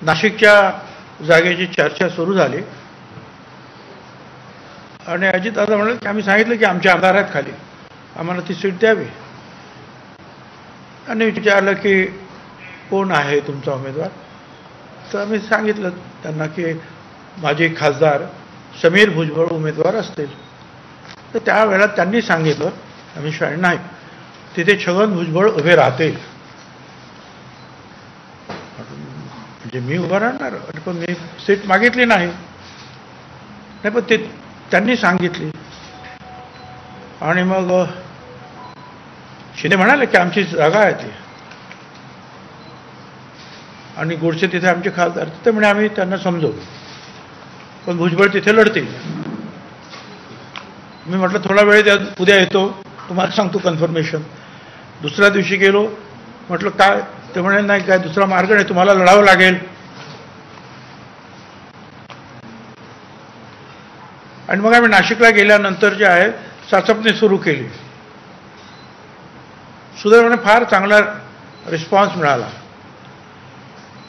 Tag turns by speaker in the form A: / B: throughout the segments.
A: नाशिकच्या जागेची चर्चा सुरू झाली आणि अजितदादा म्हणाले की आम्ही सांगितलं की आमच्या आमदार आहेत खाली, आम्हाला ती सीट द्यावी. आणि विचारलं की कोण आहे तुमचा उमेदवार, तर आम्ही सांगितलं त्यांना की माजी खासदार समीर भुजबळ उमेदवार असतील. तर त्यावेळेला त्यांनी सांगितलं अमित शहा नाही, तिथे छगन भुजबळ उभे राहतील. म्हणजे मी उभं राहणार, पण मी सीट मागितली नाही. नाही पण ते त्यांनी सांगितली. आणि मग शिंदे म्हणाले की आमची जागा आहे ती, आणि गोडसे तिथे आमचे खासदार. ते म्हणे आम्ही त्यांना समजवू, पण भुजबळ तिथे लढतील. मी म्हटलं थोडा वेळ द्या, उद्या येतो तुम्हाला सांगतो कन्फर्मेशन. दुसऱ्या दिवशी गेलो, म्हटलं काय, ते म्हणे नाही काय दुसरा मार्ग नाही, तुम्हाला लढावं लागेल. आणि मग आम्ही नाशिकला गेल्यानंतर जे आहे चाचपणी सुरू केली. सुदैवाने फार चांगला रिस्पॉन्स मिळाला.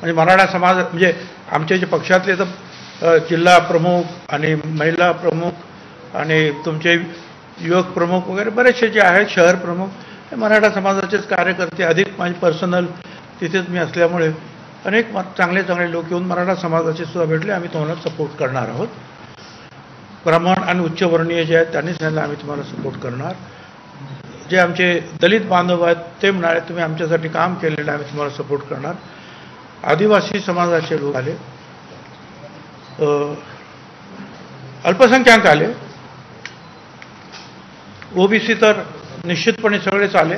A: म्हणजे मराठा समाज, म्हणजे आमच्या जे पक्षातले तर जिल्हा प्रमुख आणि महिला प्रमुख आणि तुमचे युवक प्रमुख वगैरे बरेचसे जे आहेत, शहर प्रमुख, हे मराठा समाजाचेच कार्यकर्ते. अधिक माझी पर्सनल तिथेच मी असल्यामुळे अनेक चांगले चांगले लोक येऊन मराठा समाजाचे सुद्धा भेटले. आम्ही तुम्हाला सपोर्ट करणार आहोत. ब्राह्मण आणि उच्चवर्णीय जे आहेत त्यांनी सांगितलं आम्ही तुम्हाला सपोर्ट करणार. जे आमचे दलित बांधव आहेत ते म्हणाले तुम्ही आमच्यासाठी काम केलेलं आहे, आम्ही तुम्हाला सपोर्ट करणार. आदिवासी समाजाचे लोक आले, अल्पसंख्याक आले, ओबीसी तर निश्चितपणे सगळेच आले.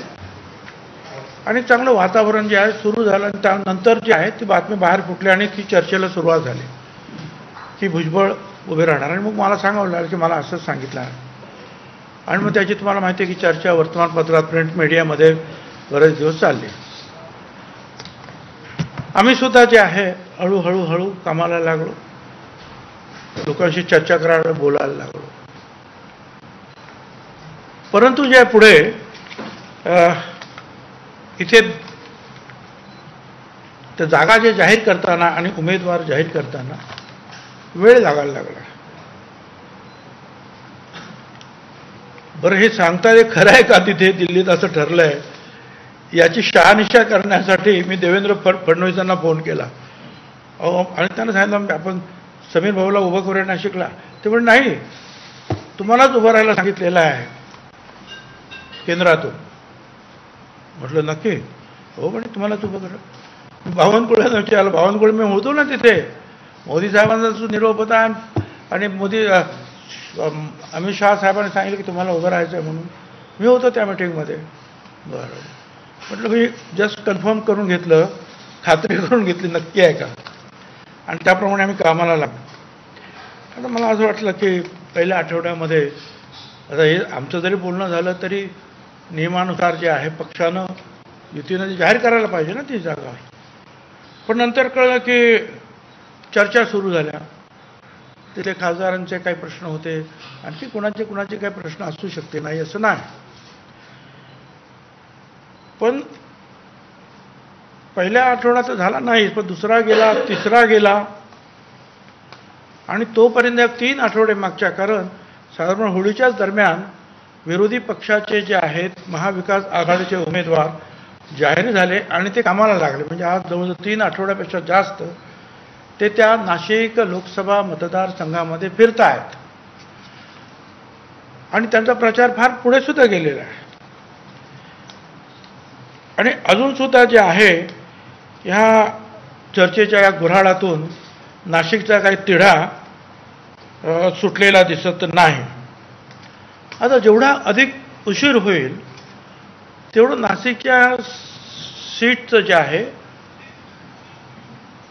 A: आणि चांगलं वातावरण जे आहे सुरू झालं. आणि त्यानंतर जे आहे ती बातमी बाहेर फुटली आणि ती चर्चेला सुरुवात झाली की भुजबळ उभे राहणार. आणि मग मला सांगावं लागलं की मला असंच सांगितलं आहे. आणि मग त्याची तुम्हाला माहिती आहे की चर्चा वर्तमानपत्रात, प्रिंट मीडियामध्ये बरेच दिवस चालली. आम्ही सुद्धा जे आहे हळूहळू कामाला लागलो, लोकांशी चर्चा करायला, बोलायला लागलो. परंतु जे पुढे इथे त्या जागा जे जाहीर करताना आणि उमेदवार जाहीर करताना वेळ लागायला लागला. बरं हे सांगता हे खरं आहे का तिथे दिल्लीत असं ठरलंय याची शहानिशा करण्यासाठी मी देवेंद्र फडणवीसांना फोन केला. आणि त्यांना सांगितलं आपण समीर भाऊला उभं करूया नाशिकला. ते म्हणजे नाही, तुम्हालाच उभं राहायला सांगितलेलं आहे केंद्रातून. म्हटलं नक्की? हो म्हणे तुम्हालाच उभं करा. बावनकुळेला विचारलं, बावनकुळे मी होतो ना तिथे, मोदी साहेबांचा जो निरोप होता आणि अमित शहा साहेबांनी सांगितलं की तुम्हाला उभं राहायचं आहे म्हणून. मी होतो त्या मीटिंगमध्ये. बरं म्हटलं मी जस्ट कन्फर्म करून घेतलं, खात्री करून घेतली नक्की आहे का, आणि त्याप्रमाणे आम्ही कामाला लागलो. आता मला असं वाटलं की पहिल्या आठवड्यामध्ये आता हे आमचं जरी बोलणं झालं तरी नियमानुसार जे आहे पक्षानं युतीनं जाहीर करायला पाहिजे ना ती जागा. पण नंतर कळलं की चर्चा सुरू झाल्या. तिथे खासदारांचे काही प्रश्न होते, आणखी कुणाचे काही प्रश्न असू शकते, नाही असं नाही. पण पहिल्या आठवड्यात झाला नाही, पण दुसरा गेला, तिसरा गेला, आणि तोपर्यंत 3 आठवडे मागच्या, कारण साधारण होळीच्याच दरम्यान विरोधी पक्षाचे जे आहेत महाविकास आघाडीचे उमेदवार जाहीर झाले आणि ते कामाला लागले. म्हणजे आज जवळजवळ 3 आठवड्यापेक्षा जास्त ते त्या नाशिक लोकसभा मतदारसंघामध्ये फिरत आहेत आणि त्यांचा प्रचार फार पुढे सुद्धा गेलेला आहे. आणि अजून सुद्धा जे आहे ह्या चर्चेच्या या गुऱ्हाळातून नाशिकचा काही तिढा सुटलेला दिसत नाही. आता जेवढा अधिक उशीर होईल तेवढं नाशिकच्या सीटचं जे आहे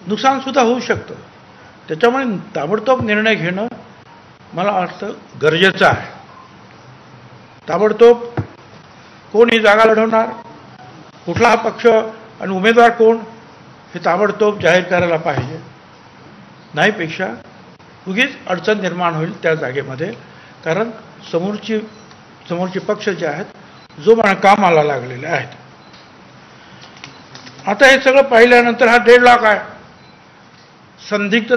A: नुकसान सुद्धा होऊ शकतं. त्याच्यामुळे ताबडतोब निर्णय घेणं मला वाटतं गरजेचं आहे. ताबडतोब कोण ही जागा लढवणार, कुठला हा पक्ष आणि उमेदवार कोण, हे ताबडतोब जाहीर करायला पाहिजे. नाहीपेक्षा उगीच अडचण निर्माण होईल त्या जागेमध्ये. कारण समोरचे पक्ष जे आहेत जो कामाला लागलेले आहेत. आता हे सगळं पाहिल्यानंतर हा 1.5 लाख आहे संदिग्धता